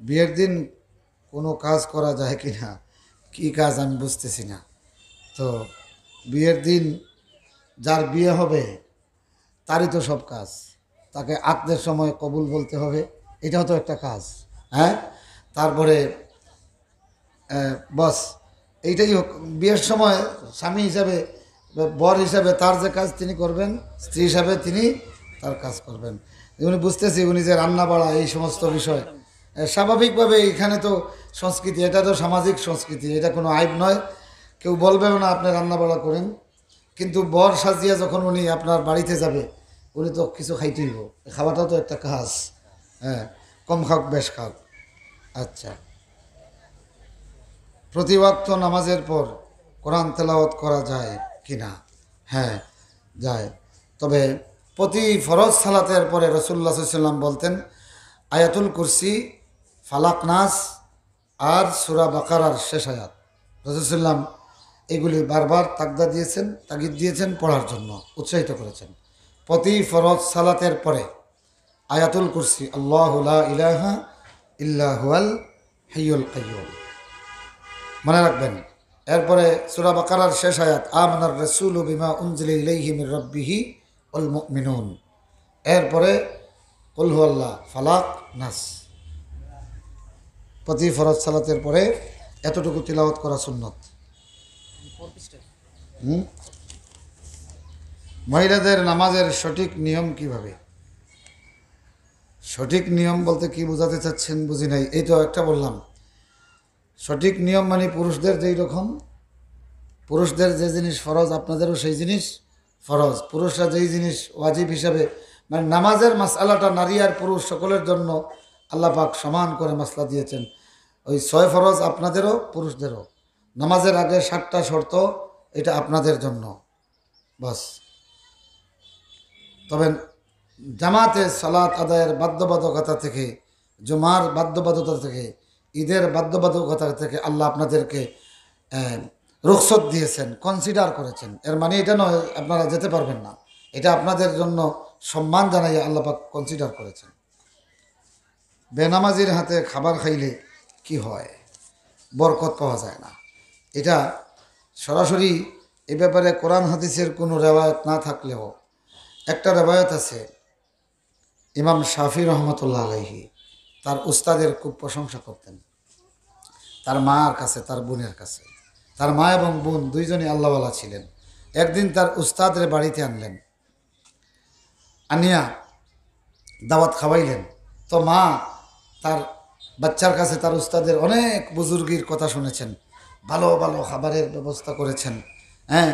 বিয়ের দিন কোনো কাজ করা যায় কি না, কী কাজ আমি বুঝতেছি না। তো বিয়ের দিন যার বিয়ে হবে তারই তো সব কাজ, তাকে আক্দের সময় কবুল বলতে হবে, এটাও তো একটা কাজ। হ্যাঁ, তারপরে বস এইটাই হোক, বিয়ের সময় স্বামী হিসাবে বর হিসাবে তার যে কাজ তিনি করবেন, স্ত্রী হিসাবে তিনি তার কাজ করবেন। উনি বুঝতেছি উনি যে রান্না বাড়া এই সমস্ত বিষয় স্বাভাবিকভাবে এখানে তো সংস্কৃতি, এটা তো সামাজিক সংস্কৃতি, এটা কোনো আইব নয়, কেউ বলবেও না আপনি রান্না বাড়া করেন। কিন্তু বর সাজিয়া যখন উনি আপনার বাড়িতে যাবে, উনি তো কিছু খাইতেইব, খাওয়াটাও তো একটা কাজ। হ্যাঁ, কম খাক বেশ খাক। আচ্ছা, প্রতি ওয়াক্ত নামাজের পর কোরআন তেলাওয়াত করা যায় কি না? হ্যাঁ, যায়। তবে প্রতি ফরজ সালাতের পরে রাসূলুল্লাহ সাল্লাল্লাহু আলাইহি ওয়াসাল্লাম বলতেন আয়াতুল কুরসি, ফালাক, নাস আর সূরা বাকারার শেষ আয়াত, রাসূলুল্লাহ সাল্লাল্লাহু আলাইহি ওয়াসাল্লাম এগুলি বারবার তাগিদ দিয়েছেন পড়ার জন্য, উৎসাহিত করেছেন। প্রতি ফরজ সালাতের পরে আয়াতুল কুরসি, আল্লাহু লা ইলাহা ইল্লা হুয়াল হাইয়ুল কাইয়্যুম, মনে রাখবেন। এরপরে সূরা বাকারার শেষ আয়াত, আমানার রাসূলু বিমা উনজিলা ইলাইহি মির রাব্বিহি ওয়াল মুমিনুন। এরপরে কুল হুয়াল্লাহ, ফালাক, নাস। প্রতি ফরজ সালাতের পরে এতটুকু তিলাওয়াত করা সুন্নত। মহিলাদের নামাজের সঠিক নিয়ম কিভাবে? সঠিক নিয়ম বলতে কি বোঝাতে চাচ্ছেন বুঝি নাই। এই তো একটা বললাম, সঠিক নিয়ম মানে পুরুষদের যেই রকম, পুরুষদের যে জিনিস ফরজ আপনাদেরও সেই জিনিস ফরজ। পুরুষরা যেই জিনিস ওয়াজিব হিসাবে, মানে নামাজের মাসআলাটা নারী আর পুরুষ সকলের জন্য আল্লাহ পাক সমান করে মাসলা দিয়েছেন। ওই 6 ফরজ আপনাদেরও পুরুষদেরও। নামাজের আগে 7টা শর্ত, এটা আপনাদের জন্য বাস। তবে জামাতে সালাত আদায়ের বাধ্যবাধকতা থেকে, জুমার বাধ্যবাধকতা থেকে, ঈদের বাধ্যবাধকতা থেকে আল্লাহ আপনাদেরকে রুখসত দিয়েছেন, কনসিডার করেছেন। এর মানে এটা নয় আপনারা যেতে পারবেন না, এটা আপনাদের জন্য সম্মান জানাইয়া আল্লাহ পাক কনসিডার করেছেন। বেনামাজির হাতে খাবার খাইলে কি হয়? বরকত পাওয়া যায় না। এটা সরাসরি এ ব্যাপারে কোরআন হাদিসের কোনো রেওয়ায়ত না থাকলেও একটা রেওয়ায়ত আছে। ইমাম শাফি রহমতুল্লাহ আলাইহি তার উস্তাদের খুব প্রশংসা করতেন, তার মার কাছে, তার বোনের কাছে। তার মা এবং বোন দুইজনই আল্লাহওয়ালা ছিলেন। একদিন তার উস্তাদের বাড়িতে আনলেন, আনিয়া দাওয়াত খাওয়াইলেন। তো মা তার বাচ্চার কাছে তার উস্তাদের অনেক বুজুর্গির কথা শুনেছেন, ভালো ভালো খাবারের ব্যবস্থা করেছেন। হ্যাঁ,